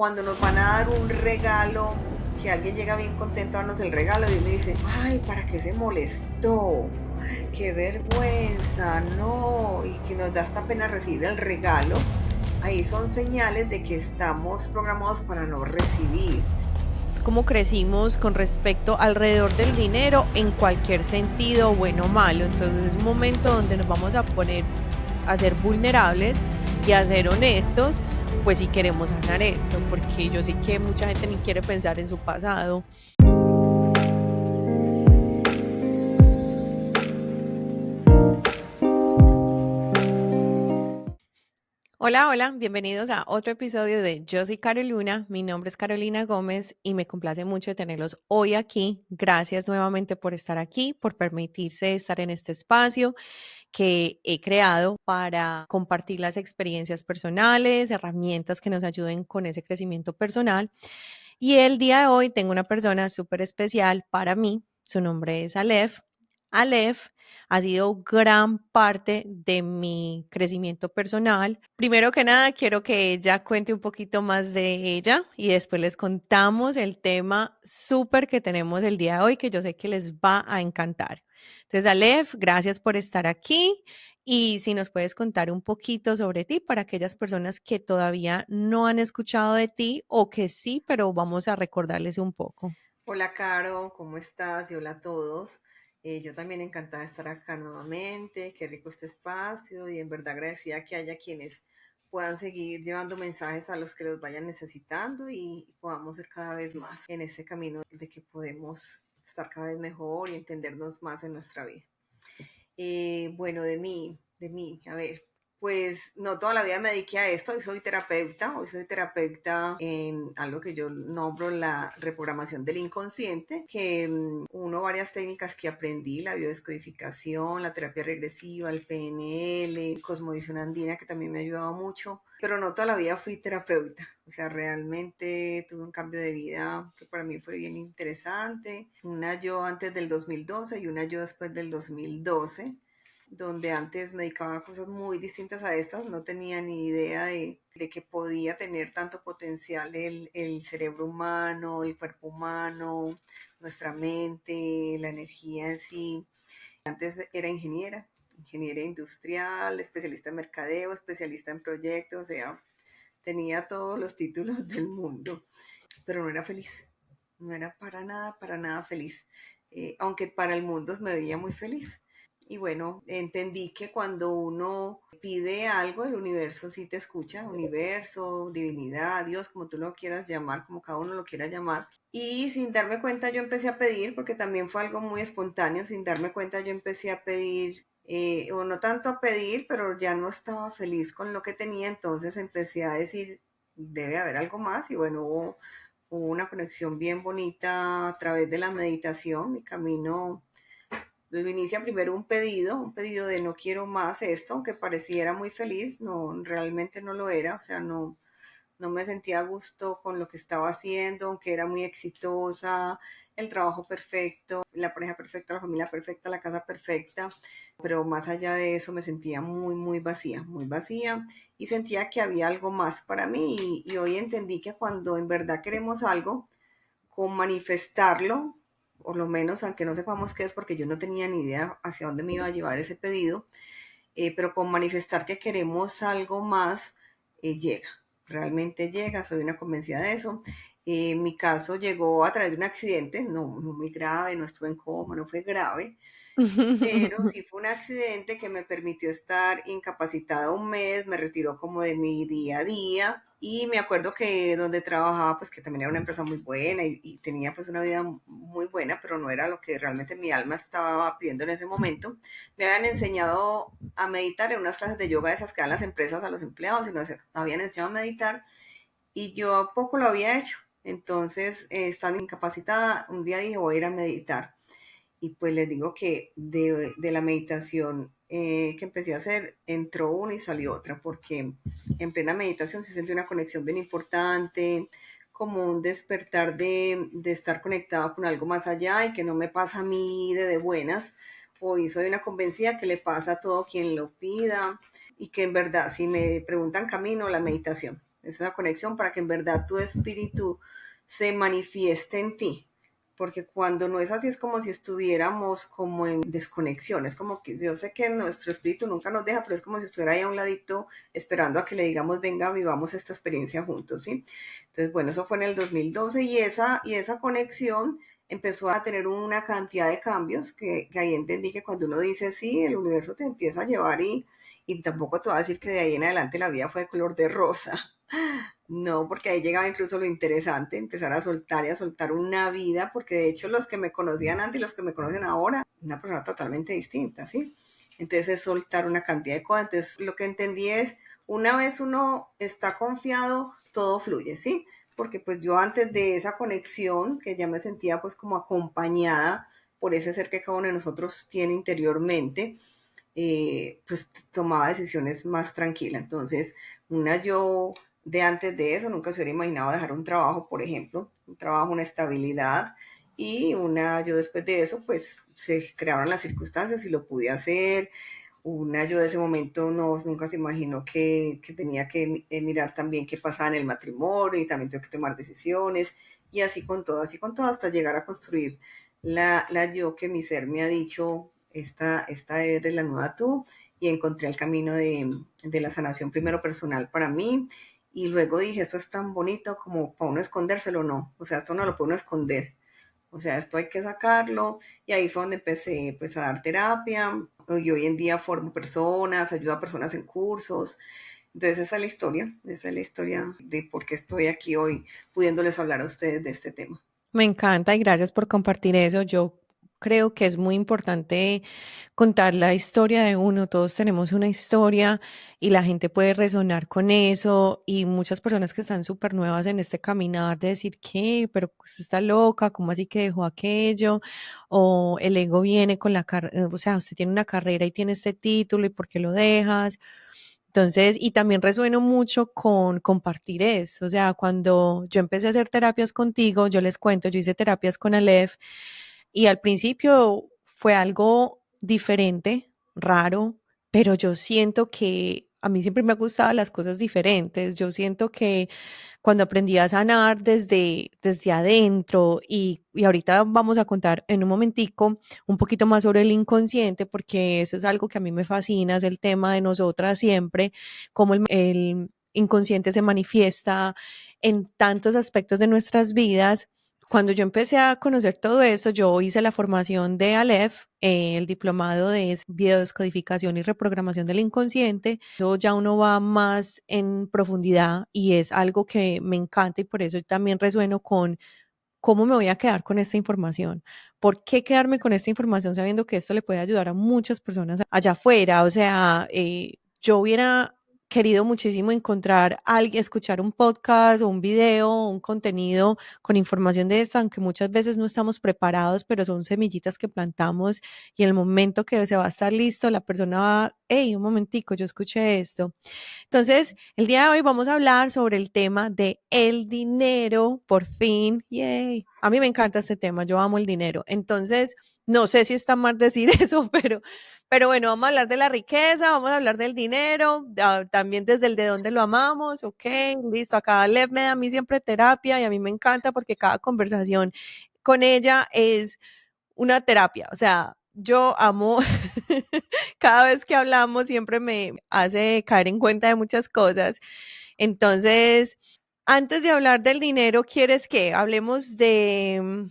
cuando nos van a dar un regalo, que alguien llega bien contento a darnos el regalo y uno dice, ay, ¿para qué se molestó? Qué vergüenza, no, y que nos da hasta pena recibir el regalo. Ahí son señales de que estamos programados para no recibir. Cómo crecimos con respecto alrededor del dinero en cualquier sentido, bueno o malo. Entonces es un momento donde nos vamos a poner a ser vulnerables y a ser honestos, pues si queremos sanar esto, porque yo sé que mucha gente ni quiere pensar en su pasado. Hola, hola, bienvenidos a otro episodio de Yo soy Carolina, mi nombre es Carolina Gómez y me complace mucho tenerlos hoy aquí. Gracias nuevamente por estar aquí, por permitirse estar en este espacio que he creado para compartir las experiencias personales, herramientas que nos ayuden con ese crecimiento personal. Y el día de hoy tengo una persona súper especial para mí, su nombre es Aleph. Aleph ha sido gran parte de mi crecimiento personal. Primero que nada, quiero que ella cuente un poquito más de ella y después les contamos el tema súper que tenemos el día de hoy, que yo sé que les va a encantar. Entonces, Aleph, gracias por estar aquí. Y si nos puedes contar un poquito sobre ti para aquellas personas que todavía no han escuchado de ti o que sí, pero vamos a recordarles un poco. Hola, Caro, ¿cómo estás? Y hola a todos. Yo también encantada de estar acá nuevamente, qué rico este espacio y en verdad agradecida que haya quienes puedan seguir llevando mensajes a los que los vayan necesitando y podamos ser cada vez más en ese camino de que podemos estar cada vez mejor y entendernos más en nuestra vida. Bueno, de mí, a ver, pues no toda la vida me dediqué a esto, hoy soy terapeuta en algo que yo nombro la reprogramación del inconsciente, que uno varias técnicas que aprendí, la biodescodificación, la terapia regresiva, el PNL, cosmovisión andina, que también me ha ayudado mucho, pero no toda la vida fui terapeuta, o sea, realmente tuve un cambio de vida que para mí fue bien interesante, una yo antes del 2012 y una yo después del 2012, donde antes me dedicaba a cosas muy distintas a estas, no tenía ni idea de que podía tener tanto potencial el cerebro humano, el cuerpo humano, nuestra mente, la energía en sí. Antes era ingeniera industrial, especialista en mercadeo, especialista en proyectos, o sea, tenía todos los títulos del mundo, pero no era feliz, no era para nada feliz, aunque para el mundo me veía muy feliz. Y bueno, entendí que cuando uno pide algo, el universo sí te escucha, universo, divinidad, Dios, como tú lo quieras llamar, como cada uno lo quiera llamar. Y sin darme cuenta yo empecé a pedir, porque también fue algo muy espontáneo, sin darme cuenta yo empecé a pedir, o no tanto a pedir, pero ya no estaba feliz con lo que tenía, entonces empecé a decir, debe haber algo más y bueno, hubo una conexión bien bonita a través de la meditación. Mi camino lo inicia primero un pedido de no quiero más esto, aunque pareciera muy feliz, no, realmente no lo era, o sea, no me sentía a gusto con lo que estaba haciendo, aunque era muy exitosa, el trabajo perfecto, la pareja perfecta, la familia perfecta, la casa perfecta, pero más allá de eso me sentía muy vacía y sentía que había algo más para mí y hoy entendí que cuando en verdad queremos algo, con manifestarlo, por lo menos aunque no sepamos qué es, porque yo no tenía ni idea hacia dónde me iba a llevar ese pedido, pero con manifestar que queremos algo más, llega, realmente llega, soy una convencida de eso. Mi caso llegó a través de un accidente, no muy grave, no estuve en coma, no fue grave, pero sí fue un accidente que me permitió estar incapacitada un mes, me retiró como de mi día a día y me acuerdo que donde trabajaba, pues que también era una empresa muy buena y tenía pues una vida muy buena, pero no era lo que realmente mi alma estaba pidiendo en ese momento. Me habían enseñado a meditar en unas clases de yoga de esas que dan las empresas a los empleados y nos habían enseñado a meditar y yo poco lo había hecho. Entonces, estando incapacitada, un día dije voy a ir a meditar y pues les digo que de la meditación que empecé a hacer, entró una y salió otra, porque en plena meditación se siente una conexión bien importante, como un despertar de estar conectada con algo más allá y que no me pasa a mí de buenas. Hoy soy una convencida que le pasa a todo quien lo pida y que en verdad, si me preguntan camino, la meditación. esa conexión para que en verdad tu espíritu se manifieste en ti. Porque cuando no es así es como si estuviéramos como en desconexión, es como que yo sé que nuestro espíritu nunca nos deja, pero es como si estuviera ahí a un ladito esperando a que le digamos, venga, vivamos esta experiencia juntos, ¿sí? Entonces, bueno, eso fue en el 2012 y esa conexión empezó a tener una cantidad de cambios que ahí entendí que cuando uno dice sí, el universo te empieza a llevar y tampoco te va a decir que de ahí en adelante la vida fue de color de rosa. No, porque ahí llegaba incluso lo interesante, empezar a soltar y a soltar una vida, porque de hecho los que me conocían antes y los que me conocen ahora, una persona totalmente distinta, ¿sí? Entonces es soltar una cantidad de cosas. Entonces lo que entendí es, una vez uno está confiado, todo fluye, ¿sí? Porque pues yo antes de esa conexión, que ya me sentía pues como acompañada por ese ser que cada uno de nosotros tiene interiormente, pues tomaba decisiones más tranquilas. Entonces, yo de antes de eso nunca se hubiera imaginado dejar un trabajo, por ejemplo, un trabajo, una estabilidad, y yo después de eso, pues se crearon las circunstancias y lo pude hacer. Yo de ese momento nunca se imaginó que tenía que mirar también qué pasaba en el matrimonio y también tengo que tomar decisiones y así con todo, hasta llegar a construir la yo que mi ser me ha dicho, esta eres la nueva tú, y encontré el camino de la sanación primero personal para mí, y luego dije, esto es tan bonito como para uno escondérselo, no, o sea, esto no lo puede uno esconder, o sea, esto hay que sacarlo, y ahí fue donde empecé pues a dar terapia, y hoy en día formo personas, ayudo a personas en cursos. Entonces esa es la historia de por qué estoy aquí hoy pudiéndoles hablar a ustedes de este tema. Me encanta y gracias por compartir eso. Yo creo que es muy importante contar la historia de uno. Todos tenemos una historia y la gente puede resonar con eso. Y muchas personas que están súper nuevas en este caminar de decir, ¿qué? Pero usted está loca, ¿cómo así que dejó aquello? O el ego viene con la carrera, o sea, usted tiene una carrera y tiene este título y ¿por qué lo dejas? Entonces, y también resueno mucho con compartir eso. O sea, cuando yo empecé a hacer terapias contigo, yo les cuento, yo hice terapias con Aleph y al principio fue algo diferente, raro, pero yo siento que a mí siempre me han gustado las cosas diferentes. Yo siento que cuando aprendí a sanar desde adentro y ahorita vamos a contar en un momentico un poquito más sobre el inconsciente, porque eso es algo que a mí me fascina, es el tema de nosotras siempre, cómo el inconsciente se manifiesta en tantos aspectos de nuestras vidas. Cuando yo empecé a conocer todo eso, yo hice la formación de Aleph, el diplomado de biodescodificación y reprogramación del inconsciente. Eso ya uno va más en profundidad y es algo que me encanta y por eso también resueno con cómo me voy a quedar con esta información. ¿Por qué quedarme con esta información sabiendo que esto le puede ayudar a muchas personas allá afuera? O sea, yo hubiera querido muchísimo encontrar alguien, escuchar un podcast o un video o un contenido con información de esta, aunque muchas veces no estamos preparados, pero son semillitas que plantamos y en el momento que se va a estar listo, la persona va, hey, un momentico, yo escuché esto. Entonces, el día de hoy vamos a hablar sobre el tema de el dinero, por fin. Yay. A mí me encanta este tema, yo amo el dinero. Entonces, no sé si está mal decir eso, pero bueno, vamos a hablar de la riqueza, vamos a hablar del dinero, también desde el de dónde lo amamos, ok, listo. Acá Lev me da a mí siempre terapia y a mí me encanta porque cada conversación con ella es una terapia, o sea, yo amo, cada vez que hablamos siempre me hace caer en cuenta de muchas cosas. Entonces, antes de hablar del dinero, ¿quieres que hablemos de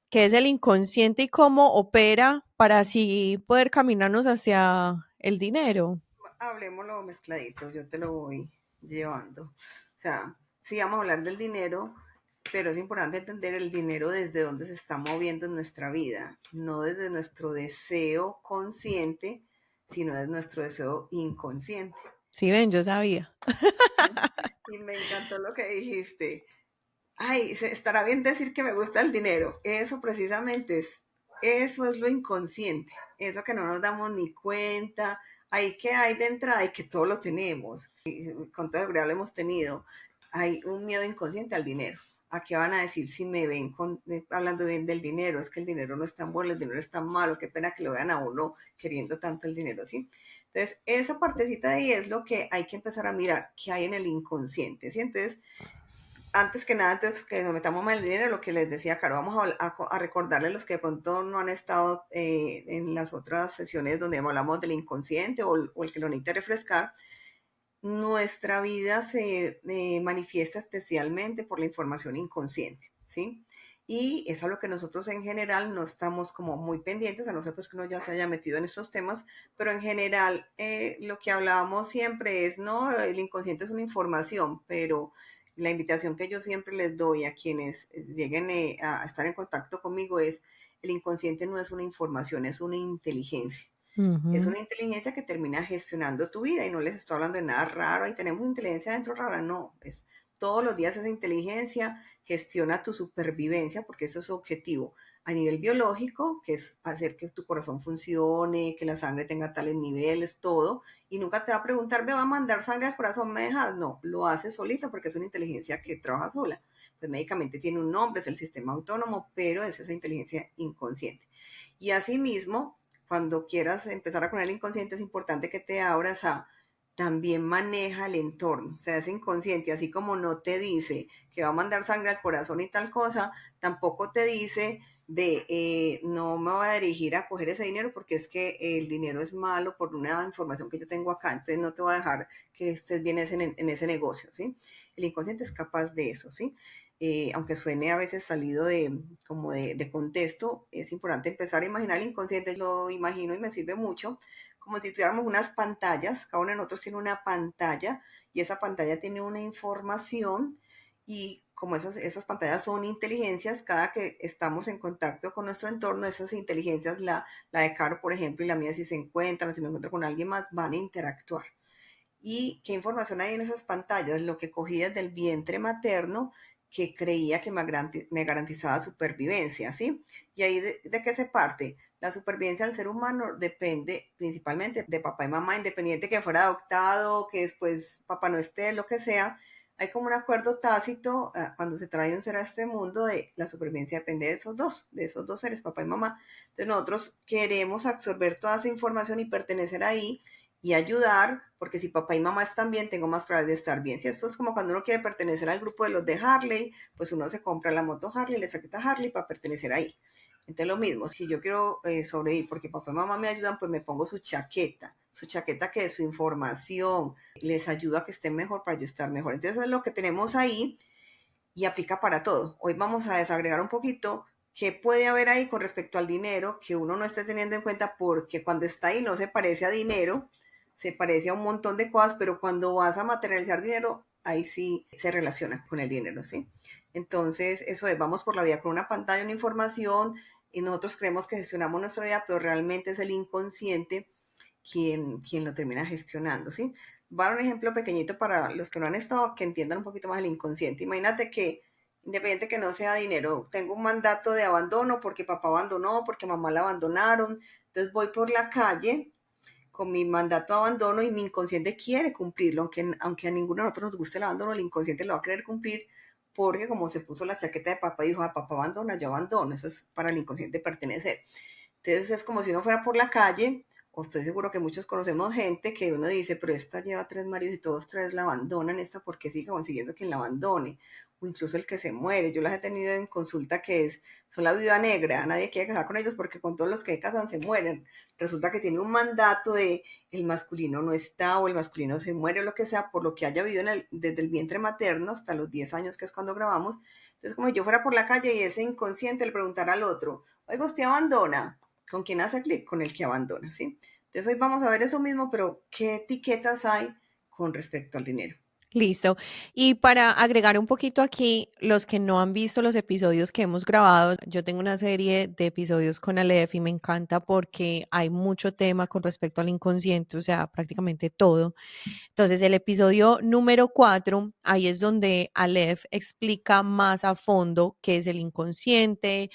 qué es el inconsciente y cómo opera para así poder caminarnos hacia el dinero? Hablemoslo mezcladito, yo te lo voy llevando. O sea, sí vamos a hablar del dinero, pero es importante entender el dinero desde dónde se está moviendo en nuestra vida, no desde nuestro deseo consciente, sino desde nuestro deseo inconsciente. Sí, ven, yo sabía. Y me encantó lo que dijiste. Ay, estará bien decir que me gusta el dinero. Eso es lo inconsciente, eso que no nos damos ni cuenta. Ahí que hay de entrada y que todo lo tenemos, y con toda seguridad lo hemos tenido. Hay un miedo inconsciente al dinero. ¿A qué van a decir si me ven hablando bien del dinero? Es que el dinero no es tan bueno, el dinero es tan malo, qué pena que lo vean a uno queriendo tanto el dinero, ¿sí? Entonces, esa partecita de ahí es lo que hay que empezar a mirar, qué hay en el inconsciente, ¿sí? Entonces, antes que nada, entonces, que nos metamos más el dinero, lo que les decía, Caro, vamos a recordarle a los que de pronto no han estado en las otras sesiones donde hablamos del inconsciente o el que lo necesita refrescar. Nuestra vida se manifiesta especialmente por la información inconsciente, ¿sí? Y es a lo que nosotros en general no estamos como muy pendientes, a no ser pues que uno ya se haya metido en estos temas, pero en general lo que hablábamos siempre es, no, el inconsciente es una información, pero la invitación que yo siempre les doy a quienes lleguen a estar en contacto conmigo es, el inconsciente no es una información, es una inteligencia. Es Ujú. una inteligencia que termina gestionando tu vida y no les estoy hablando de nada raro, ahí tenemos inteligencia dentro rara, no, es todos los días esa inteligencia gestiona tu supervivencia porque eso es su objetivo a nivel biológico, que es hacer que tu corazón funcione, que la sangre tenga tales niveles, todo, y nunca te va a preguntar, me va a mandar sangre al corazón, ¿me dejas? No, lo hace solito porque es una inteligencia que trabaja sola. Pues médicamente tiene un nombre, es el sistema autónomo, pero es esa inteligencia inconsciente. Y asimismo, cuando quieras empezar a poner el inconsciente, es importante que te abras a también maneja el entorno, o sea, es inconsciente, así como no te dice que va a mandar sangre al corazón y tal cosa, tampoco te dice, ve, no me voy a dirigir a coger ese dinero porque es que el dinero es malo por una información que yo tengo acá, entonces no te voy a dejar que estés bien en ese negocio, ¿sí? El inconsciente es capaz de eso, ¿sí? Aunque suene a veces salido de contexto, es importante empezar a imaginar el inconsciente. Lo imagino y me sirve mucho, como si tuviéramos unas pantallas, cada uno de nosotros tiene una pantalla y esa pantalla tiene una información y como esas pantallas son inteligencias, cada que estamos en contacto con nuestro entorno, esas inteligencias, la de Caro, por ejemplo, y la mía, si se encuentran, si me encuentro con alguien más, van a interactuar. ¿Y qué información hay en esas pantallas? Lo que cogí desde el vientre materno que creía que me garantizaba supervivencia, ¿sí? Y ahí de qué se parte. La supervivencia del ser humano depende principalmente de papá y mamá, independiente que fuera adoptado, que después papá no esté, lo que sea. Hay como un acuerdo tácito cuando se trae un ser a este mundo de la supervivencia depende de esos dos seres, papá y mamá. Entonces nosotros queremos absorber toda esa información y pertenecer ahí y ayudar, porque si papá y mamá están bien, tengo más probabilidades de estar bien. Si esto es como cuando uno quiere pertenecer al grupo de los de Harley, pues uno se compra la moto Harley, le saqueta Harley para pertenecer ahí. Entonces lo mismo, si yo quiero sobrevivir porque papá y mamá me ayudan, pues me pongo su chaqueta que es su información, les ayuda a que estén mejor para yo estar mejor. Entonces eso es lo que tenemos ahí y aplica para todo. Hoy vamos a desagregar un poquito qué puede haber ahí con respecto al dinero que uno no esté teniendo en cuenta porque cuando está ahí no se parece a dinero, se parece a un montón de cosas, pero cuando vas a materializar dinero, ahí sí se relaciona con el dinero, ¿sí? Entonces, eso es, vamos por la vida con una pantalla, una información, y nosotros creemos que gestionamos nuestra vida, pero realmente es el inconsciente quien lo termina gestionando, ¿sí? Va a dar un ejemplo pequeñito para los que no han estado, que entiendan un poquito más el inconsciente. Imagínate que, independiente que no sea dinero, tengo un mandato de abandono porque papá abandonó, porque mamá la abandonaron, entonces voy por la calle con mi mandato de abandono y mi inconsciente quiere cumplirlo, aunque a ninguno de nosotros nos guste el abandono, el inconsciente lo va a querer cumplir porque como se puso la chaqueta de papá y dijo, ah, papá abandona, yo abandono, eso es para el inconsciente pertenecer. Entonces es como si uno fuera por la calle, o estoy seguro que muchos conocemos gente que uno dice, pero esta lleva tres maridos y todos tres la abandonan, esta porque sigue consiguiendo quien la abandone, o incluso el que se muere. Yo las he tenido en consulta son la viuda negra, nadie quiere casar con ellos porque con todos los que casan se mueren. Resulta que tiene un mandato de el masculino no está o el masculino se muere o lo que sea, por lo que haya vivido desde el vientre materno hasta los 10 años que es cuando grabamos. Entonces como si yo fuera por la calle y ese inconsciente le preguntara al otro, oiga, ¿usted abandona? ¿Con quién hace clic? Con el que abandona, ¿sí? Entonces hoy vamos a ver eso mismo, pero ¿qué etiquetas hay con respecto al dinero? Listo. Y para agregar un poquito aquí, los que no han visto los episodios que hemos grabado, yo tengo una serie de episodios con Aleph y me encanta porque hay mucho tema con respecto al inconsciente, o sea, prácticamente todo. Entonces, el episodio número 4, ahí es donde Aleph explica más a fondo qué es el inconsciente,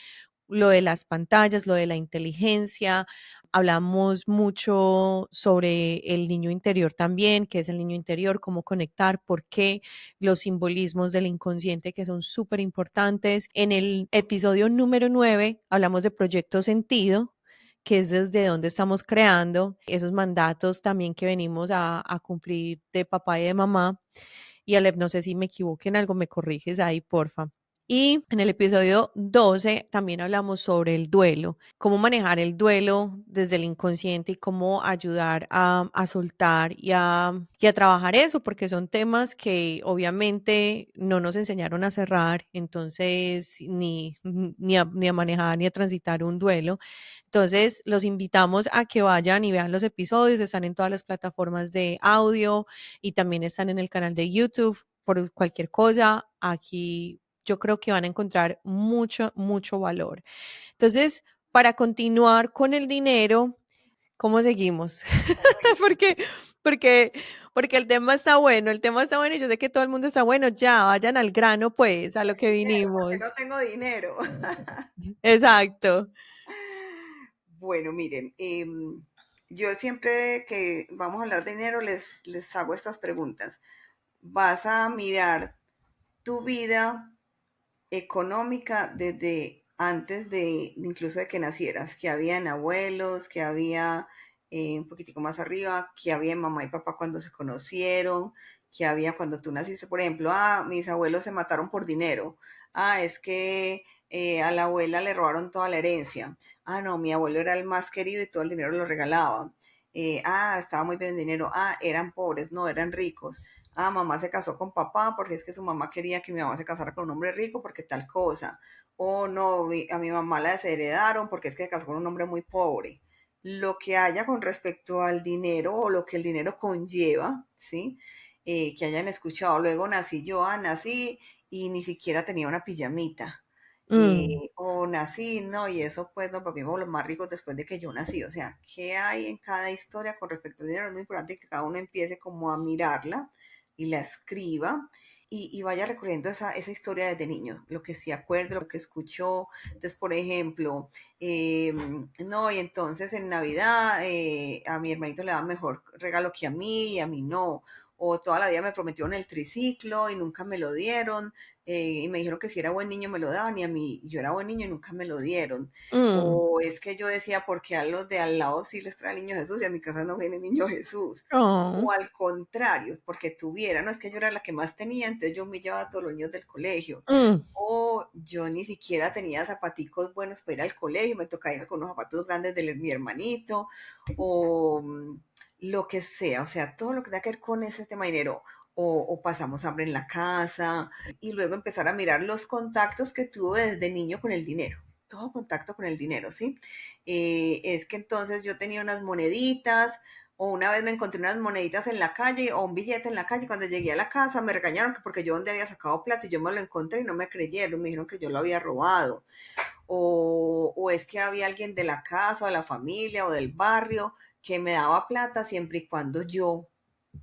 lo de las pantallas, lo de la inteligencia. Hablamos mucho sobre el niño interior también, qué es el niño interior, cómo conectar, por qué, los simbolismos del inconsciente que son súper importantes. En el episodio número 9 hablamos de proyecto sentido, que es desde donde estamos creando esos mandatos también que venimos a cumplir de papá y de mamá. Y Alep, no sé si me equivoqué en algo, me corriges ahí, porfa. Y en el episodio 12 también hablamos sobre el duelo, cómo manejar el duelo desde el inconsciente y cómo ayudar a soltar y a trabajar eso, porque son temas que obviamente no nos enseñaron a cerrar, entonces ni a manejar ni a transitar un duelo. Entonces, los invitamos a que vayan y vean los episodios, están en todas las plataformas de audio y también están en el canal de YouTube. Por cualquier cosa, aquí yo creo que van a encontrar mucho, mucho valor. Entonces, para continuar con el dinero, ¿cómo seguimos? porque, porque, porque el tema está bueno y yo sé que todo el mundo está bueno. Ya, vayan al grano, pues, a lo que Dinero, porque vinimos. no tengo dinero. Exacto. Bueno, miren, yo siempre que vamos a hablar de dinero les hago estas preguntas. ¿Vas a mirar tu vida económica desde antes de incluso de que nacieras? Que habían abuelos, que había un poquitico más arriba, que había mamá y papá cuando se conocieron, que había cuando tú naciste, por ejemplo, mis abuelos se mataron por dinero. Es que a la abuela le robaron toda la herencia. No, mi abuelo era el más querido y todo el dinero lo regalaba. Estaba muy bien el dinero. Eran pobres, no, eran ricos. Mamá se casó con papá porque es que su mamá quería que mi mamá se casara con un hombre rico porque tal cosa. O no, a mi mamá la desheredaron porque es que se casó con un hombre muy pobre. Lo que haya con respecto al dinero o lo que el dinero conlleva, ¿sí? Que hayan escuchado. Luego nací yo, nací y ni siquiera tenía una pijamita. Mm, O nací, ¿no? Y eso pues nos volvimos los más ricos después de que yo nací. O sea, ¿qué hay en cada historia con respecto al dinero? Es muy importante que cada uno empiece como a mirarla y la escriba y vaya recorriendo esa historia desde niño, lo que se acuerda, lo que escuchó. Entonces, por ejemplo, no, y entonces en Navidad a mi hermanito le da mejor regalo que a mí y a mí no. O toda la vida me prometieron el triciclo y nunca me lo dieron. Y me dijeron que si era buen niño me lo daban y a mí yo era buen niño y nunca me lo dieron. mm. O es que yo decía, porque a los de al lado sí les trae el niño Jesús y a mi casa no viene el niño Jesús? Oh, O al contrario, porque tuviera, no es que yo era la que más tenía, entonces yo me llevaba a todos los niños del colegio. mm, O yo ni siquiera tenía zapaticos buenos para ir al colegio, me tocaba ir con unos zapatos grandes de mi hermanito, o lo que sea, o sea, todo lo que tenga que ver con ese tema de dinero. O pasamos hambre en la casa, y luego empezar a mirar los contactos que tuvo desde niño con el dinero. Todo contacto con el dinero, ¿sí? Es que entonces yo tenía unas moneditas, o una vez me encontré unas moneditas en la calle o un billete en la calle. Cuando llegué a la casa me regañaron que porque yo donde había sacado plata y yo me lo encontré y no me creyeron, me dijeron que yo lo había robado. O es que había alguien de la casa o de la familia o del barrio que me daba plata siempre y cuando yo,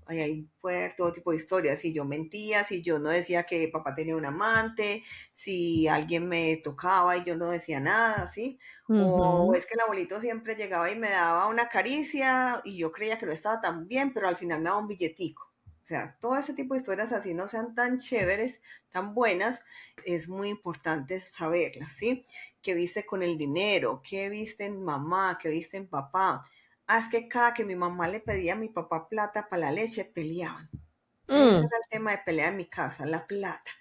ahí fue todo tipo de historias, si yo mentía, si yo no decía que papá tenía un amante, si alguien me tocaba y yo no decía nada, ¿sí? O ujú, es que el abuelito siempre llegaba y me daba una caricia y yo creía que no estaba tan bien, pero al final me daba un billetico. O sea, todo ese tipo de historias así no sean tan chéveres, tan buenas, es muy importante saberlas, ¿sí? ¿Qué viste con el dinero? ¿Qué viste en mamá? ¿Qué viste en papá? Es que cada que mi mamá le pedía a mi papá plata para la leche, peleaban. Ese mm, era el tema de pelea en mi casa, la plata.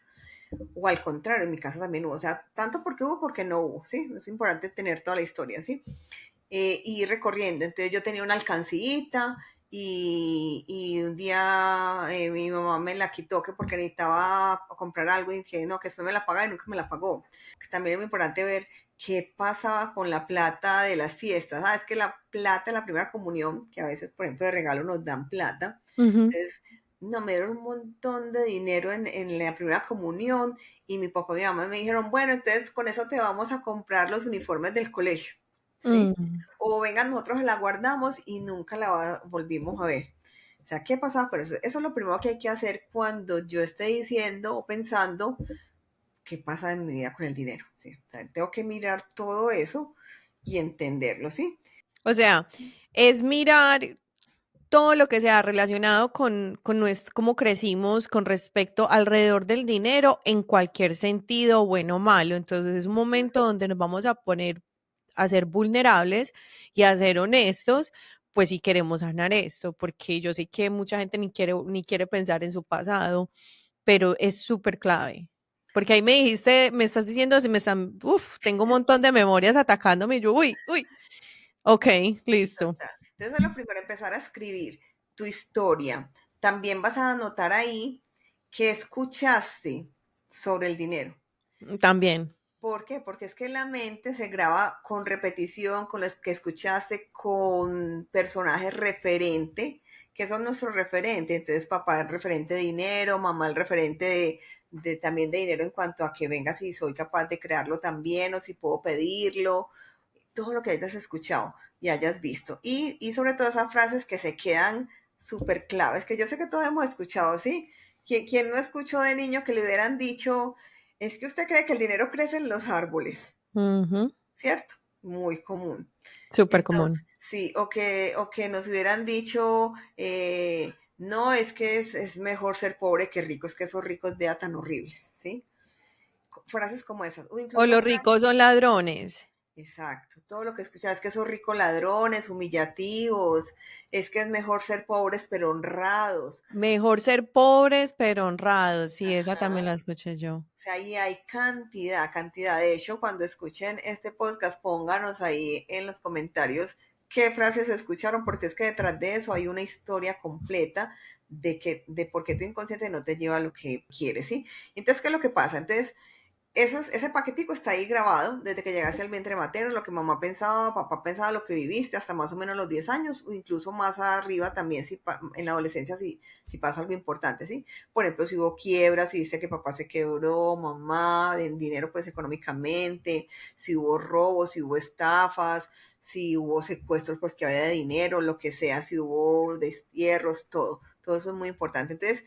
O al contrario, en mi casa también hubo. O sea, tanto porque hubo, porque no hubo, ¿sí? Es importante tener toda la historia, ¿sí? Y ir recorriendo. Entonces yo tenía una alcancita y un día mi mamá me la quitó que porque necesitaba comprar algo y decía, no, que después me la pagaba y nunca me la pagó. También es muy importante ver qué pasaba con la plata de las fiestas. Sabes que la plata en la primera comunión, que a veces, por ejemplo, de regalo nos dan plata. ujú, Entonces, no, me dieron un montón de dinero en la primera comunión y mi papá y mi mamá me dijeron, bueno, entonces con eso te vamos a comprar los uniformes del colegio, ¿sí? mm. O venga, nosotros la guardamos y nunca la volvimos a ver. O sea, ¿qué pasaba por eso? Eso es lo primero que hay que hacer cuando yo esté diciendo o pensando qué pasa en mi vida con el dinero, ¿sí? O sea, tengo que mirar todo eso y entenderlo, ¿sí? O sea, es mirar todo lo que sea relacionado con cómo crecimos con respecto alrededor del dinero en cualquier sentido, bueno o malo. Entonces es un momento donde nos vamos a poner a ser vulnerables y a ser honestos, pues si queremos sanar esto, porque yo sé que mucha gente ni quiere pensar en su pasado, pero es súper clave. Porque ahí me dijiste, me estás diciendo, si me están, tengo un montón de memorias atacándome, y yo, uy, ok, listo. Total. Entonces, lo primero, empezar a escribir tu historia. También vas a anotar ahí qué escuchaste sobre el dinero. También. ¿Por qué? Porque es que la mente se graba con repetición, con los que escuchaste, con personajes referente, que son nuestros referentes. Entonces, papá el referente de dinero, mamá el referente también de dinero en cuanto a que venga si soy capaz de crearlo también o si puedo pedirlo, todo lo que hayas escuchado y hayas visto. Y sobre todo esas frases que se quedan súper claves, que yo sé que todos hemos escuchado, ¿sí? ¿Quién no escuchó de niño que le hubieran dicho, es que usted cree que el dinero crece en los árboles, Ujú. ¿cierto? Muy común. Súper común. Entonces, sí, o que nos hubieran dicho, no, es que es mejor ser pobre que rico, es que esos ricos vean tan horribles, ¿sí? Frases como esas, o O incluso los ricos son ladrones. exacto, todo lo que escuchas es que son ricos ladrones, humillativos, es que es mejor ser pobres pero honrados. Mejor ser pobres pero honrados. Sí, esa también Ajá. la escuché yo. O sea, ahí hay cantidad. De hecho, cuando escuchen este podcast, pónganos ahí en los comentarios qué frases escucharon, porque es que detrás de eso hay una historia completa de por qué tu inconsciente no te lleva a lo que quieres, ¿sí? Entonces, ¿qué es lo que pasa? Entonces, ese paquetico está ahí grabado desde que llegaste al vientre materno, lo que mamá pensaba, papá pensaba, lo que viviste hasta más o menos los 10 años o incluso más arriba también si en la adolescencia si pasa algo importante, ¿sí? Por ejemplo, si hubo quiebras, si viste que papá se quebró, mamá, en dinero pues económicamente, si hubo robos, si hubo estafas, si hubo secuestros porque había de dinero, lo que sea, si hubo destierros, todo eso es muy importante. Entonces,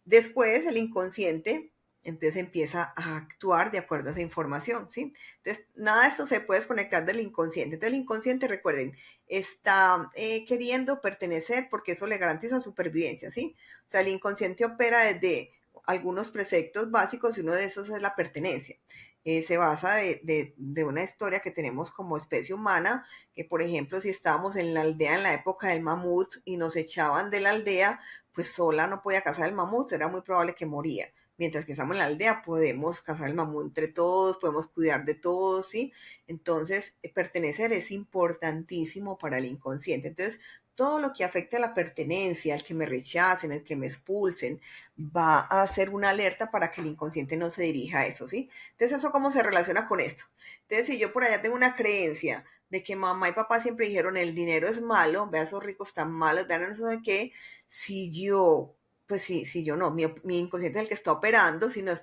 después el inconsciente, entonces empieza a actuar de acuerdo a esa información, ¿sí? Entonces, nada de esto se puede desconectar del inconsciente. Entonces, el inconsciente, recuerden, está queriendo pertenecer porque eso le garantiza supervivencia, ¿sí? O sea, el inconsciente opera desde algunos preceptos básicos y uno de esos es la pertenencia. Se basa de una historia que tenemos como especie humana, que por ejemplo, si estábamos en la aldea en la época del mamut y nos echaban de la aldea, pues sola no podía cazar el mamut, era muy probable que moría. Mientras que estamos en la aldea, podemos cazar el mamut entre todos, podemos cuidar de todos, ¿sí? Entonces, pertenecer es importantísimo para el inconsciente. Entonces, todo lo que afecte a la pertenencia, al que me rechacen, al que me expulsen, va a ser una alerta para que el inconsciente no se dirija a eso, ¿sí? Entonces, ¿eso cómo se relaciona con esto? Entonces, si yo por allá tengo una creencia de que mamá y papá siempre dijeron el dinero es malo, vean esos ricos tan malos, vean eso de qué, si yo, pues sí, si yo no, mi inconsciente es el que está operando, si no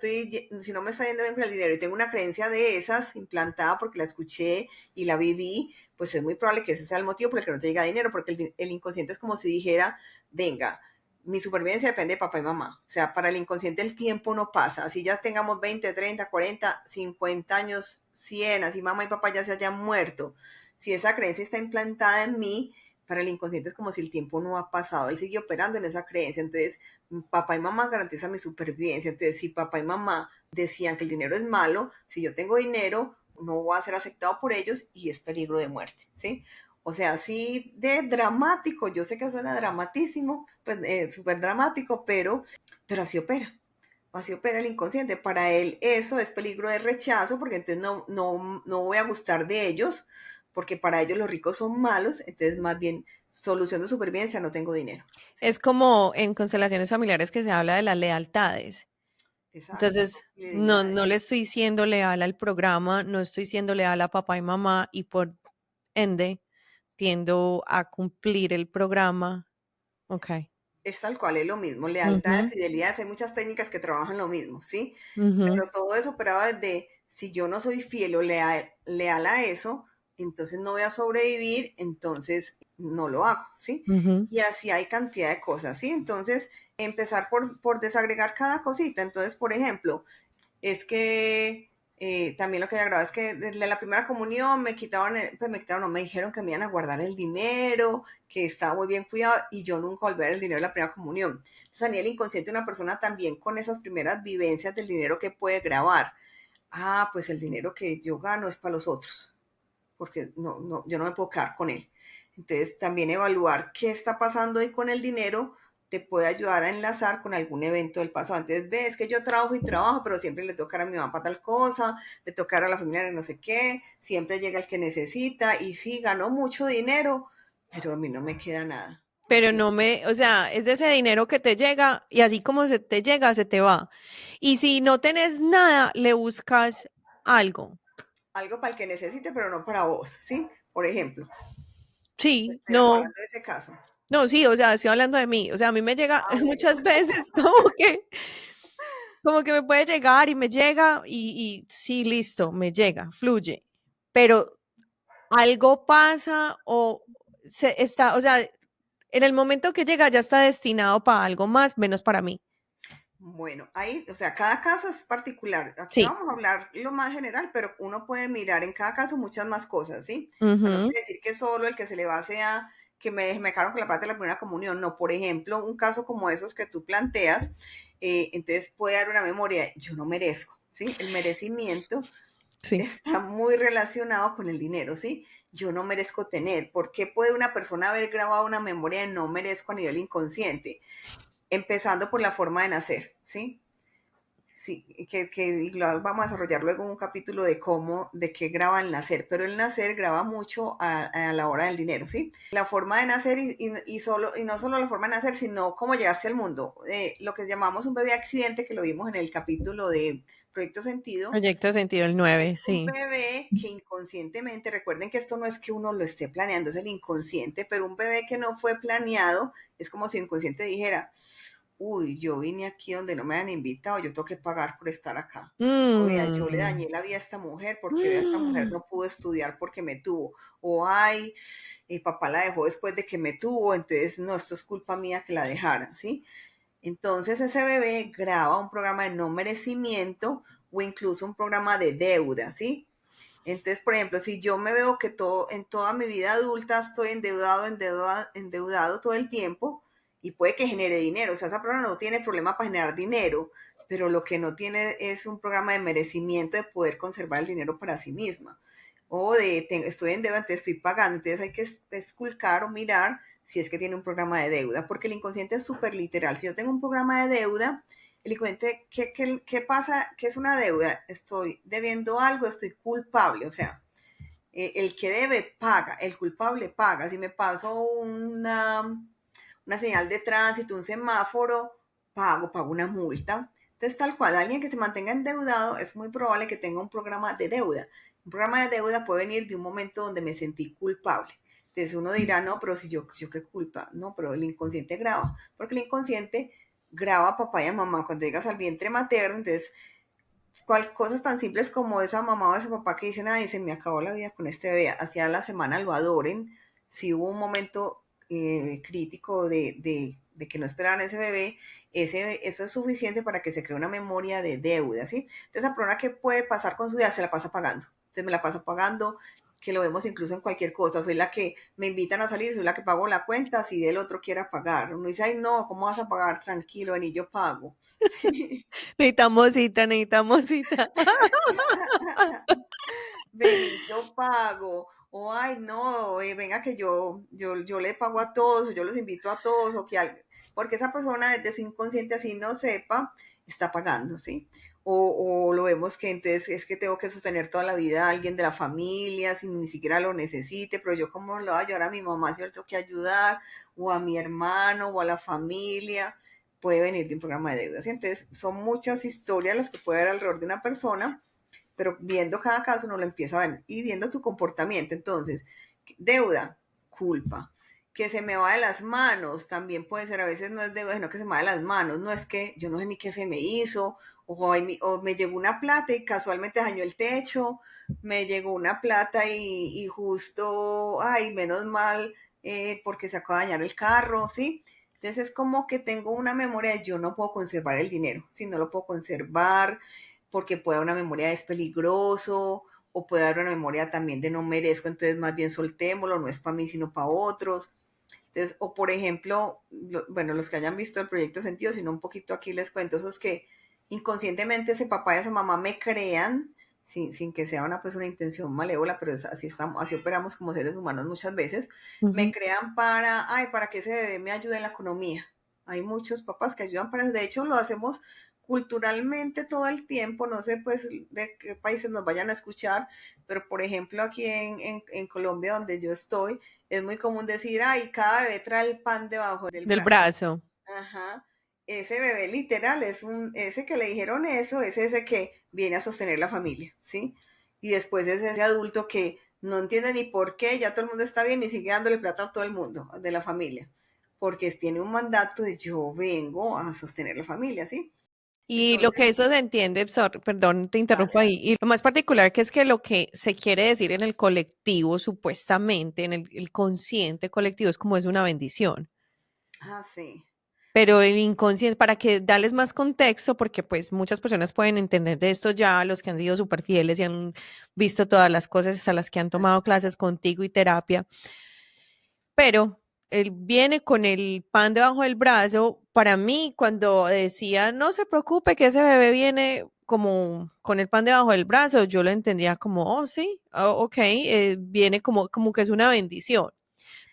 me está yendo bien con el dinero y tengo una creencia de esas implantada porque la escuché y la viví, pues es muy probable que ese sea el motivo por el que no te llega dinero, porque el inconsciente es como si dijera, venga, mi supervivencia depende de papá y mamá. O sea, para el inconsciente el tiempo no pasa. Así ya tengamos 20, 30, 40, 50 años, 100, así mamá y papá ya se hayan muerto. Si esa creencia está implantada en mí, para el inconsciente es como si el tiempo no ha pasado, él sigue operando en esa creencia, entonces papá y mamá garantizan mi supervivencia, entonces si papá y mamá decían que el dinero es malo, si yo tengo dinero, no voy a ser aceptado por ellos y es peligro de muerte, ¿sí? O sea, así de dramático, yo sé que suena dramatísimo, pues súper dramático, pero así opera el inconsciente. Para él eso es peligro de rechazo porque entonces no voy a gustar de ellos porque para ellos los ricos son malos, entonces más bien solución de supervivencia, no tengo dinero. ¿Sí? Es como en constelaciones familiares que se habla de las lealtades. Exacto. Entonces, no, Fidelidades. no le estoy siendo leal al programa, no estoy siendo leal a papá y mamá y por ende tiendo a cumplir el programa. Ok. Es tal cual, es lo mismo. Lealtades, Ujú, fidelidades, hay muchas técnicas que trabajan lo mismo, ¿sí? ujú, Pero todo eso operaba desde, si yo no soy fiel o leal a eso, entonces no voy a sobrevivir, entonces no lo hago, ¿sí? ujú. Y así hay cantidad de cosas, ¿sí? Entonces, empezar por desagregar cada cosita. Entonces, por ejemplo, es que también lo que agradezco es que desde la primera comunión me quitaron, pues me quitaron, no, me dijeron que me iban a guardar el dinero, que estaba muy bien cuidado y yo nunca volví a ver el dinero de la primera comunión. Entonces, a nivel inconsciente, una persona también con esas primeras vivencias del dinero que puede grabar. Ah, pues el dinero que yo gano es para los otros. porque yo no me puedo quedar con él. Entonces, también evaluar qué está pasando hoy con el dinero te puede ayudar a enlazar con algún evento del pasado. Entonces, ves que yo trabajo y trabajo, pero siempre le toca a mi mamá para tal cosa, le toca a la familia de no sé qué, siempre llega el que necesita y sí, ganó mucho dinero, pero a mí no me queda nada. Pero no me, o sea, es de ese dinero que te llega y así como se te llega, se te va. Y si no tenés nada, le buscas algo. Algo para el que necesite, pero no para vos, ¿sí? Por ejemplo, Sí, estuviéramos no, hablando de ese caso. no, sí, o sea, estoy hablando de mí. O sea, a mí me llega Ah, bueno. muchas veces como que me puede llegar y me llega y sí, listo, me llega, fluye. Pero algo pasa o se está, o sea, en el momento que llega ya está destinado para algo más, menos para mí. Bueno, ahí, o sea, cada caso es particular. Aquí Sí. vamos a hablar lo más general, pero uno puede mirar en cada caso muchas más cosas, ¿sí? O sea, no Ujú. quiere decir que solo el que se le va sea que me dejaron con la plata de la primera comunión. No, por ejemplo, un caso como esos que tú planteas, entonces puede dar una memoria, yo no merezco, ¿sí? El merecimiento Sí. está muy relacionado con el dinero, ¿sí? Yo no merezco tener. ¿Por qué puede una persona haber grabado una memoria de no merezco a nivel inconsciente? Empezando por la forma de nacer, ¿sí? Sí, que lo vamos a desarrollar luego en un capítulo de cómo, de qué graba el nacer, pero el nacer graba mucho a la hora del dinero, ¿sí? La forma de nacer y no solo la forma de nacer, sino cómo llegaste al mundo. Lo que llamamos un bebé accidente, que lo vimos en el capítulo de Proyecto Sentido, Proyecto Sentido el 9, es un sí. bebé que inconscientemente, recuerden que esto no es que uno lo esté planeando, es el inconsciente, pero un bebé que no fue planeado es como si el inconsciente dijera, uy, yo vine aquí donde no me han invitado, yo tengo que pagar por estar acá. O vea, yo le dañé Mm. la vida a esta mujer porque vea, esta mujer Mm. no pudo estudiar porque me tuvo. O ay, mi papá la dejó después de que me tuvo, entonces no, esto es culpa mía que la dejara, ¿sí? Entonces ese bebé graba un programa de no merecimiento o incluso un programa de deuda, ¿sí? Entonces, por ejemplo, si yo me veo que en toda mi vida adulta estoy endeudado todo el tiempo y puede que genere dinero, o sea, esa persona no tiene problema para generar dinero, pero lo que no tiene es un programa de merecimiento de poder conservar el dinero para sí misma. O estoy en deuda, entonces estoy pagando, entonces hay que esculcar o mirar si es que tiene un programa de deuda, porque el inconsciente es súper literal. Si yo tengo un programa de deuda, el inconsciente, ¿qué pasa? ¿Qué es una deuda? Estoy debiendo algo, estoy culpable, o sea, el que debe paga, el culpable paga. Si me paso una señal de tránsito, un semáforo, pago una multa. Entonces, tal cual, alguien que se mantenga endeudado es muy probable que tenga un programa de deuda. Un programa de deuda puede venir de un momento donde me sentí culpable. Entonces uno dirá, no, pero si yo qué culpa, no, pero el inconsciente graba, porque el inconsciente graba a papá y a mamá cuando llegas al vientre materno, entonces cosas tan simples como esa mamá o ese papá que dicen, ay, se me acabó la vida con este bebé, hacia la semana lo adoren, si hubo un momento crítico de que no esperaban ese bebé, eso es suficiente para que se cree una memoria de deuda, ¿sí? Entonces, la persona que puede pasar con su vida se la pasa pagando. Entonces, me la pasa pagando, que lo vemos incluso en cualquier cosa. Soy la que me invitan a salir, soy la que pago la cuenta, si el otro quiera pagar. Uno dice, ay, no, ¿cómo vas a pagar? Tranquilo, ven y yo pago. Necesitamos cita, necesitamos cita. Ven y yo pago, o ay, no, venga que yo le pago a todos, o yo los invito a todos, o que alguien, porque esa persona desde su inconsciente así no sepa, está pagando, ¿sí? O lo vemos que entonces es que tengo que sostener toda la vida a alguien de la familia, sin ni siquiera lo necesite, pero yo como lo voy a ayudar a mi mamá, si yo le tengo que ayudar, o a mi hermano, o a la familia, puede venir de un programa de deudas, ¿sí? Entonces son muchas historias las que puede haber alrededor de una persona, pero viendo cada caso uno lo empieza a ver y viendo tu comportamiento. Entonces, deuda, culpa. Que se me va de las manos, también puede ser, a veces no es deuda, sino que se me va de las manos, no es que yo no sé ni qué se me hizo, o me llegó una plata y casualmente dañó el techo, me llegó una plata y justo, ay, menos mal, porque se acaba de dañar el carro, ¿sí? Entonces es como que tengo una memoria de yo no puedo conservar el dinero, si no lo puedo conservar, porque puede haber una memoria de es peligroso, o puede haber una memoria también de no merezco, entonces más bien soltémoslo, no es para mí sino para otros. Entonces, o por ejemplo, bueno, los que hayan visto el proyecto Sentido, sino un poquito aquí les cuento, esos que inconscientemente ese papá y esa mamá me crean, sin que sea una, pues, una intención malévola, pero así estamos, así operamos como seres humanos muchas veces, me Ujú. crean para que ese bebé me ayude en la economía. Hay muchos papás que ayudan para eso, de hecho lo hacemos culturalmente todo el tiempo, no sé pues de qué países nos vayan a escuchar, pero por ejemplo aquí en Colombia donde yo estoy, es muy común decir, ay, cada bebé trae el pan debajo del Del brazo. brazo. Ajá. Ese bebé literal ese que le dijeron eso, es ese que viene a sostener la familia, ¿sí? Y después es ese adulto que no entiende ni por qué, ya todo el mundo está bien y sigue dándole plata a todo el mundo de la familia, porque tiene un mandato de yo vengo a sostener la familia, ¿sí? Y lo Entonces, que eso se entiende, perdón, te interrumpo dale. ahí, y lo más particular que es que lo que se quiere decir en el colectivo, supuestamente, en el consciente colectivo, es como es una bendición. Ah, sí. Pero el inconsciente, para que darles más contexto, porque pues muchas personas pueden entender de esto ya, los que han sido súper fieles y han visto todas las cosas a las que han tomado clases contigo y terapia, pero él viene con el pan debajo del brazo. Para mí, cuando decía, no se preocupe que ese bebé viene como con el pan debajo del brazo, yo lo entendía como, oh, sí, oh, ok, viene como que es una bendición.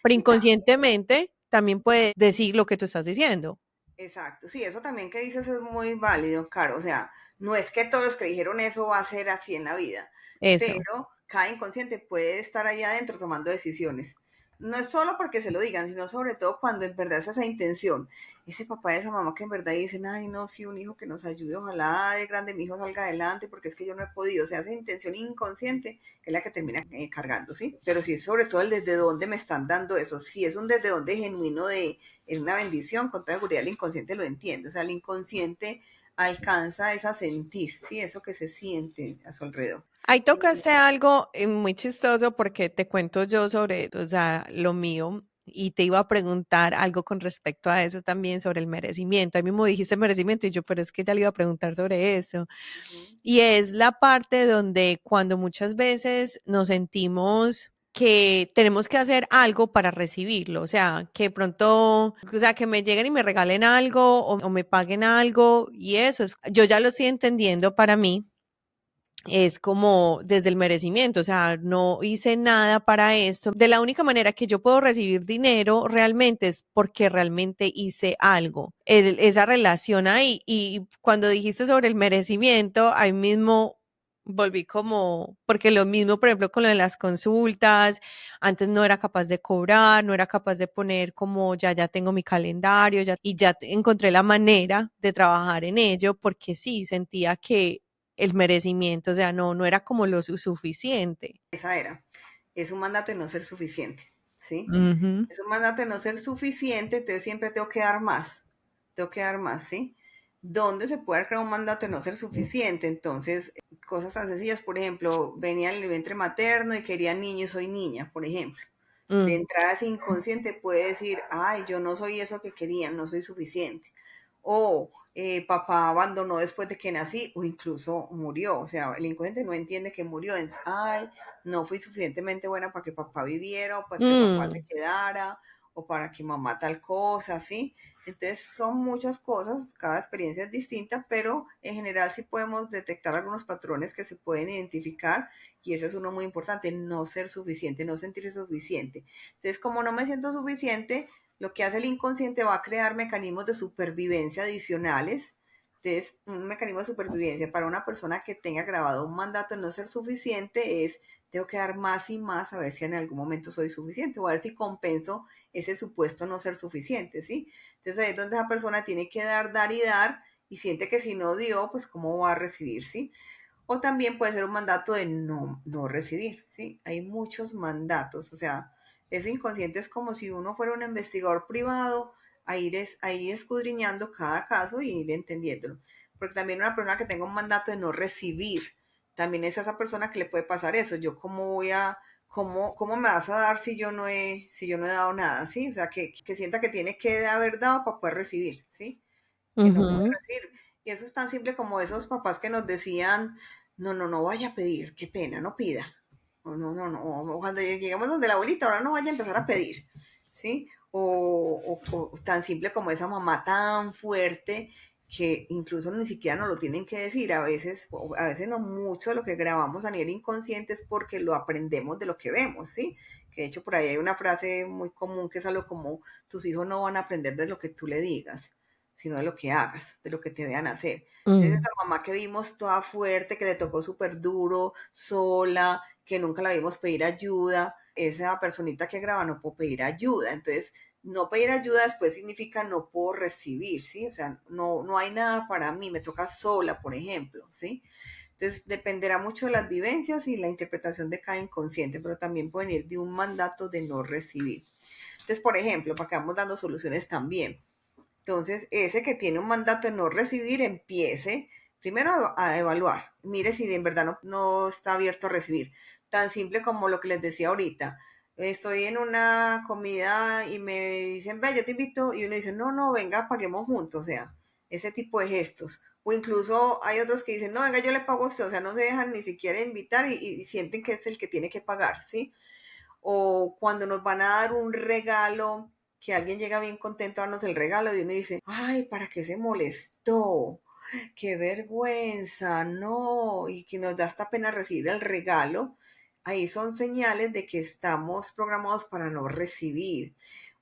Pero Y también, inconscientemente también puede decir lo que tú estás diciendo. exacto, sí, eso también que dices es muy válido, Caro. O sea, no es que todos los que dijeron eso va a ser así en la vida, Eso. pero cada inconsciente puede estar ahí adentro tomando decisiones. No es solo porque se lo digan, sino sobre todo cuando en verdad es esa intención. Ese papá y esa mamá que en verdad dicen, ay, no, sí, un hijo que nos ayude, ojalá de grande mi hijo salga adelante, porque es que yo no he podido. O sea, esa intención inconsciente es la que termina cargando, ¿sí? Pero sí es sobre todo el desde dónde me están dando eso. Si es un desde dónde genuino de es una bendición, con toda seguridad el inconsciente lo entiende, o sea, el inconsciente alcanza es a sentir, ¿sí? Eso que se siente a su alrededor. Ahí tocaste algo muy chistoso porque te cuento yo sobre, o sea, lo mío y te iba a preguntar algo con respecto a eso también sobre el merecimiento. Ahí mismo dijiste merecimiento y yo, pero es que ya le iba a preguntar sobre eso. Ujú. Y es la parte donde cuando muchas veces nos sentimos que tenemos que hacer algo para recibirlo, o sea, que pronto, o sea, que me lleguen y me regalen algo o me paguen algo y eso es, yo ya lo estoy entendiendo para mí es como desde el merecimiento, o sea, no hice nada para esto. De la única manera que yo puedo recibir dinero realmente es porque realmente hice algo. Esa relación ahí. Y cuando dijiste sobre el merecimiento, ahí mismo volví como, porque lo mismo, por ejemplo, con lo de las consultas, antes no era capaz de cobrar, no era capaz de poner como ya tengo mi calendario, ya, y ya encontré la manera de trabajar en ello, porque sí, sentía que el merecimiento, o sea, no era como lo suficiente. Esa era, es un mandato de no ser suficiente, ¿sí? Ujú. Es un mandato de no ser suficiente, entonces siempre tengo que dar más, ¿sí? ¿Dónde se puede crear un mandato de no ser suficiente? Entonces, cosas tan sencillas, por ejemplo, venía en el vientre materno y quería niño y soy niña, por ejemplo. De Mm, entrada ese inconsciente puede decir, ay, yo no soy eso que querían, no soy suficiente. O papá abandonó después de que nací o incluso murió. O sea, el inconsciente no entiende que murió. Es, ay, no fui suficientemente buena para que papá viviera o para que papá se mm. quedara o para que mamá tal cosa, ¿sí? Entonces son muchas cosas, cada experiencia es distinta, pero en general sí podemos detectar algunos patrones que se pueden identificar y ese es uno muy importante, no ser suficiente, no sentirse suficiente. Entonces, como no me siento suficiente, lo que hace el inconsciente va a crear mecanismos de supervivencia adicionales. Entonces, un mecanismo de supervivencia para una persona que tenga grabado un mandato de no ser suficiente es, tengo que dar más y más a ver si en algún momento soy suficiente o a ver si compenso ese supuesto no ser suficiente, ¿sí? Entonces ahí es donde esa persona tiene que dar y dar y siente que si no dio, pues cómo va a recibir, ¿sí? O también puede ser un mandato de no recibir, ¿sí? Hay muchos mandatos, o sea, ese inconsciente es como si uno fuera un investigador privado a ir escudriñando cada caso y ir entendiéndolo. Porque también una persona que tenga un mandato de no recibir, también es a esa persona que le puede pasar eso. Yo cómo voy a, cómo me vas a dar si yo no he dado nada, ¿sí? O sea, que sienta que tiene que haber dado para poder recibir, ¿sí? Que no puede Ujú. recibir. Y eso es tan simple como esos papás que nos decían, no vaya a pedir, qué pena, no pida. O cuando lleguemos donde la abuelita, ahora no vaya a empezar a pedir, ¿sí? O tan simple como esa mamá tan fuerte que incluso ni siquiera nos lo tienen que decir, a veces no mucho de lo que grabamos a nivel inconsciente es porque lo aprendemos de lo que vemos, ¿sí? Que de hecho por ahí hay una frase muy común que es algo como, tus hijos no van a aprender de lo que tú le digas, sino de lo que hagas, de lo que te vean hacer. Entonces Mm. esa mamá que vimos toda fuerte, que le tocó súper duro, sola, que nunca la vimos pedir ayuda, esa personita que graba no puede pedir ayuda, entonces no pedir ayuda después significa no puedo recibir, ¿sí? O sea, no hay nada para mí, me toca sola, por ejemplo, ¿sí? Entonces, dependerá mucho de las vivencias y la interpretación de cada inconsciente, pero también pueden ir de un mandato de no recibir. Entonces, por ejemplo, para que vamos dando soluciones también. Entonces, ese que tiene un mandato de no recibir, empiece primero a evaluar. Mire si en verdad no está abierto a recibir. Tan simple como lo que les decía ahorita. Estoy en una comida y me dicen, ve, yo te invito. Y uno dice, no, no, venga, paguemos juntos. O sea, ese tipo de gestos. O incluso hay otros que dicen, no, venga, yo le pago a usted. O sea, no se dejan ni siquiera invitar y sienten que es el que tiene que pagar, ¿sí? O cuando nos van a dar un regalo, que alguien llega bien contento a darnos el regalo y uno dice, ay, ¿para qué se molestó? Qué vergüenza, no, y que nos da hasta pena recibir el regalo. Ahí son señales de que estamos programados para no recibir.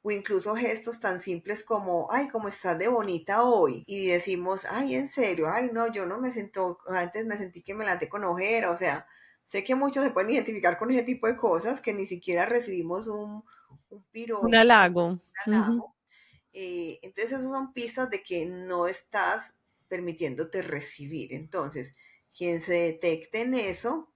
O incluso gestos tan simples como, ay, cómo estás de bonita hoy. Y decimos, ay, en serio, ay, no, yo no me siento, antes me sentí que me levanté con ojera, o sea, sé que muchos se pueden identificar con ese tipo de cosas, que ni siquiera recibimos un Un piropo, halago. un Ujú. halago. Entonces, esas son pistas de que no estás permitiéndote recibir. Entonces, quien se detecte en eso,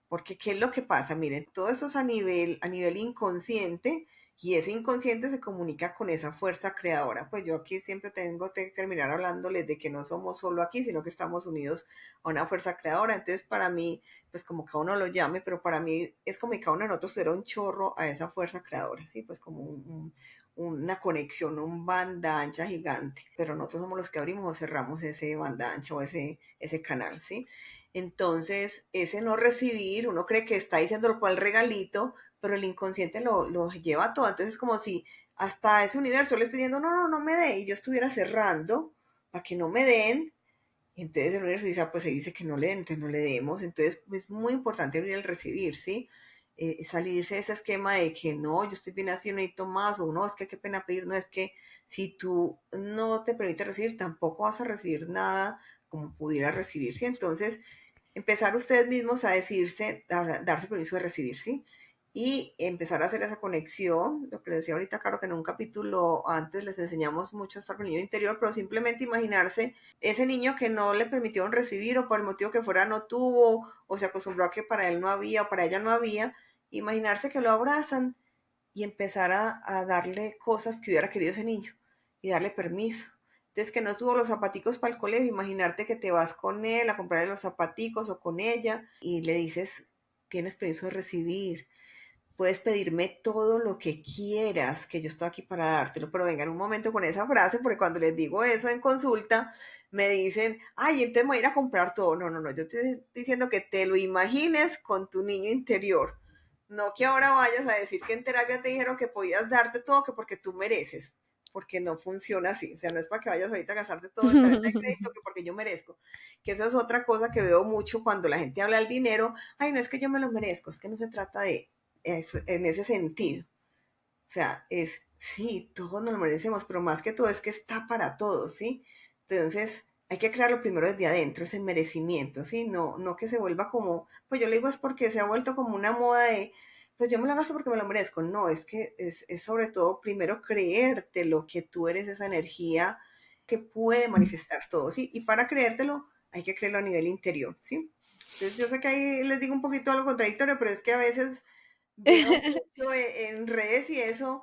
porque ¿qué es lo que pasa? Miren, todo eso es a nivel inconsciente y ese inconsciente se comunica con esa fuerza creadora. Pues yo aquí siempre tengo que terminar hablándoles de que no somos solo aquí, sino que estamos unidos a una fuerza creadora. Entonces, para mí, pues como cada uno lo llame, pero para mí es como que cada uno de nosotros tuviera un chorro a esa fuerza creadora, ¿sí? Pues como una conexión, un banda ancha gigante, pero nosotros somos los que abrimos o cerramos ese banda ancha o ese canal, ¿sí? Entonces, ese no recibir, uno cree que está diciendo cual regalito, pero el inconsciente lo lleva todo. Entonces, es como si hasta ese universo le estoy diciendo, no, no, no me dé, y yo estuviera cerrando para que no me den. Entonces el universo dice, ah, pues se dice que no le den, entonces no le demos. Entonces, es muy importante abrir el recibir, ¿sí? Salirse de ese esquema de que no, yo estoy bien así, no necesito más, o no, es que qué pena pedir, no, es que si tú no te permites recibir, tampoco vas a recibir nada como pudiera recibir, ¿sí? Entonces, empezar ustedes mismos a decirse, a darse permiso de recibir, ¿sí? Y empezar a hacer esa conexión, lo que les decía ahorita, claro que en un capítulo antes les enseñamos mucho a estar con el niño interior, pero simplemente imaginarse ese niño que no le permitieron recibir o por el motivo que fuera no tuvo o se acostumbró a que para él no había o para ella no había, imaginarse que lo abrazan y empezar a darle cosas que hubiera querido ese niño y darle permiso. Entonces, que no tuvo los zapaticos para el colegio, imaginarte que te vas con él a comprarle los zapaticos o con ella y le dices, tienes permiso de recibir, puedes pedirme todo lo que quieras, que yo estoy aquí para dártelo, pero venga en un momento con esa frase, porque cuando les digo eso en consulta, me dicen, ay, entonces me voy a ir a comprar todo. No, no, no, yo te estoy diciendo que te lo imagines con tu niño interior. No que ahora vayas a decir que en terapia te dijeron que podías darte todo, que porque tú mereces, porque no funciona así. O sea, no es para que vayas ahorita a gastarte todo en tarjeta de crédito, que porque yo merezco. Que eso es otra cosa que veo mucho cuando la gente habla del dinero. Ay, no es que yo me lo merezco, es que no se trata de eso, en ese sentido. O sea, sí, todos nos lo merecemos, pero más que todo es que está para todos, ¿sí? Entonces, hay que crearlo primero desde adentro, ese merecimiento, ¿sí? No que se vuelva como, pues yo le digo es porque se ha vuelto como una moda de, pues yo me lo gasto porque me lo merezco. No, es que es sobre todo primero creerte lo que tú eres esa energía que puede manifestar todo, ¿sí? Y para creértelo, hay que creerlo a nivel interior, ¿sí? Entonces, yo sé que ahí les digo un poquito algo contradictorio, pero es que a veces veo mucho en redes y eso,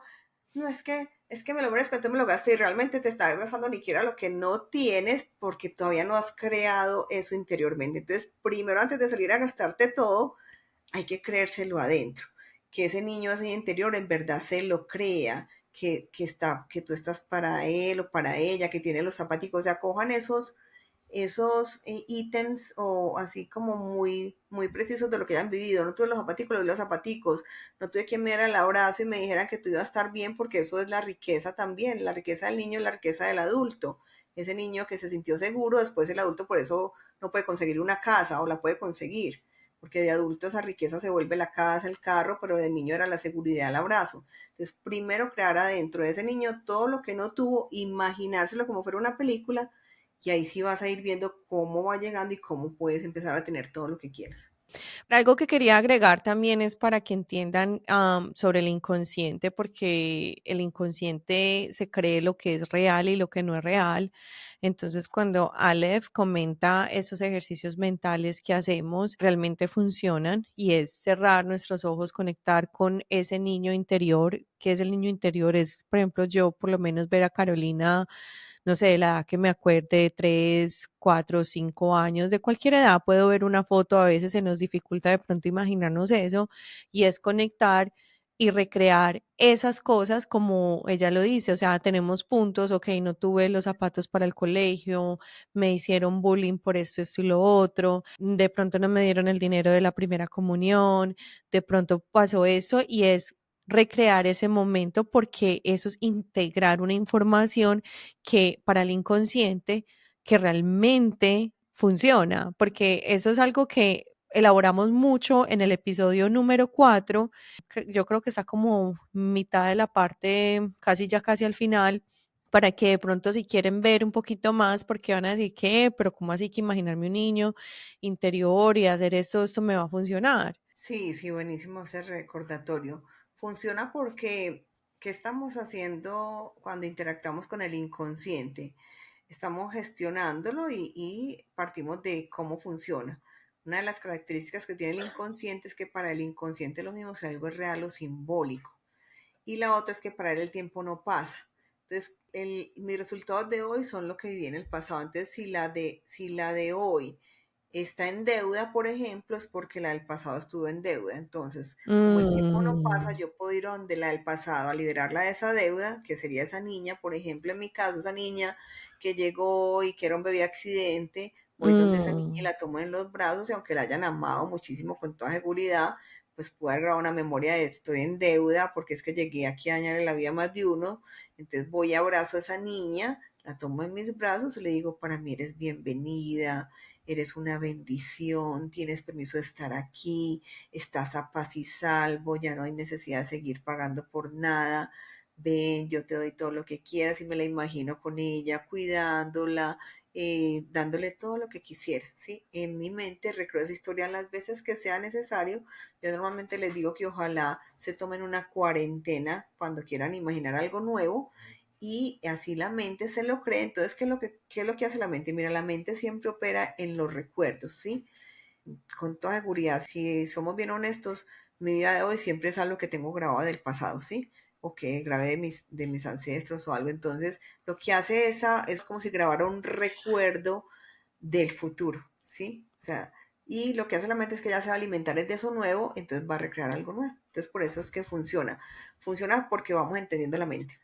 no es que me lo merezco, entonces me lo gasté y realmente te estás gastando ni siquiera lo que no tienes porque todavía no has creado eso interiormente. Entonces, primero antes de salir a gastarte todo, hay que creérselo adentro, que ese niño así interior en verdad se lo crea, que tú estás para él o para ella, que tiene los zapaticos, o sea, cojan esos ítems o así como muy precisos de lo que hayan vivido. No tuve los zapaticos, los zapaticos. No tuve quien me diera el abrazo y me dijera que tú ibas a estar bien porque eso es la riqueza también. La riqueza del niño y la riqueza del adulto. ese niño que se sintió seguro, después el adulto por eso no puede conseguir una casa o la puede conseguir, porque de adulto esa riqueza se vuelve la casa, el carro, pero de niño era la seguridad, el abrazo. Entonces, primero crear adentro de ese niño todo lo que no tuvo, imaginárselo como fuera una película, y ahí sí vas a ir viendo cómo va llegando y cómo puedes empezar a tener todo lo que quieras. Algo que quería agregar también es para que entiendan sobre el inconsciente, porque el inconsciente se cree lo que es real y lo que no es real. Entonces, cuando Aleph comenta esos ejercicios mentales que hacemos, realmente funcionan y es cerrar nuestros ojos, conectar con ese niño interior. ¿Qué es el niño interior? Es, por ejemplo, yo por lo menos ver a Carolina, no sé, de la edad que me acuerde, 3, 4, 5 años, de cualquier edad puedo ver una foto, a veces se nos dificulta de pronto imaginarnos eso, y es conectar y recrear esas cosas como ella lo dice, o sea, tenemos puntos, ok, no tuve los zapatos para el colegio, me hicieron bullying por esto y lo otro, de pronto no me dieron el dinero de la primera comunión, de pronto pasó eso y es recrear ese momento porque eso es integrar una información que para el inconsciente que realmente funciona, porque eso es algo que elaboramos mucho en el episodio número 4, yo creo que está como mitad de la parte, casi ya casi al final, para que de pronto si quieren ver un poquito más, porque van a decir que, pero ¿cómo así que imaginarme un niño interior y hacer esto me va a funcionar? Sí, sí, buenísimo ese recordatorio. Funciona porque, ¿qué estamos haciendo cuando interactuamos con el inconsciente? Estamos gestionándolo y partimos de cómo funciona. Una de las características que tiene el inconsciente es que para el inconsciente lo mismo si algo es real o simbólico. Y la otra es que para él el tiempo no pasa. Entonces, mis resultados de hoy son lo que viví en el pasado. Entonces, si la de hoy está en deuda, por ejemplo, es porque la del pasado estuvo en deuda. Entonces, como el tiempo no pasa, Mm, yo puedo ir donde la del pasado a liberarla de esa deuda, que sería esa niña, por ejemplo, en mi caso, esa niña que llegó y que era un bebé accidente, voy donde esa niña y mm, la tomo en los brazos y aunque la hayan amado muchísimo con toda seguridad, pues pude haber grabado una memoria de estoy en deuda porque es que llegué aquí a dañarle la vida a más de uno. Entonces voy y abrazo a esa niña, la tomo en mis brazos y le digo, para mí eres bienvenida, eres una bendición, tienes permiso de estar aquí, estás a paz y salvo, ya no hay necesidad de seguir pagando por nada. Ven, yo te doy todo lo que quieras y me la imagino con ella, cuidándola, dándole todo lo que quisiera, ¿sí? En mi mente recreo esa historia las veces que sea necesario. Yo normalmente les digo que ojalá se tomen una cuarentena cuando quieran imaginar algo nuevo y así la mente se lo cree. Entonces, ¿qué es lo que hace la mente? Mira, la mente siempre opera en los recuerdos, ¿sí? Con toda seguridad, si somos bien honestos, mi vida de hoy siempre es algo que tengo grabado del pasado, ¿sí? O que grabé de mis ancestros o algo. Entonces, lo que hace esa es como si grabara un recuerdo del futuro, ¿sí? O sea, y lo que hace la mente es que ya se va a alimentar de eso nuevo, entonces va a recrear algo nuevo. Entonces, por eso es que funciona. Funciona porque vamos entendiendo la mente.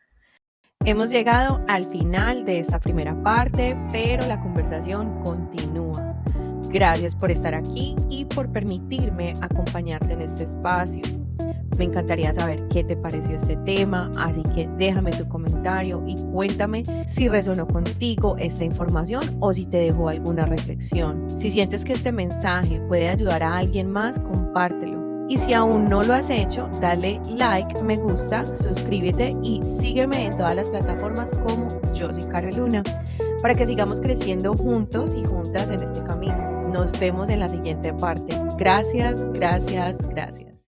Hemos llegado al final de esta primera parte, pero la conversación continúa. Gracias por estar aquí y por permitirme acompañarte en este espacio. Me encantaría saber qué te pareció este tema, así que déjame tu comentario y cuéntame si resonó contigo esta información o si te dejó alguna reflexión. Si sientes que este mensaje puede ayudar a alguien más, compártelo. Y si aún no lo has hecho, dale like, me gusta, suscríbete y sígueme en todas las plataformas como Yo Soy Carolina para que sigamos creciendo juntos y juntas en este camino. Nos vemos en la siguiente parte. Gracias, gracias, gracias.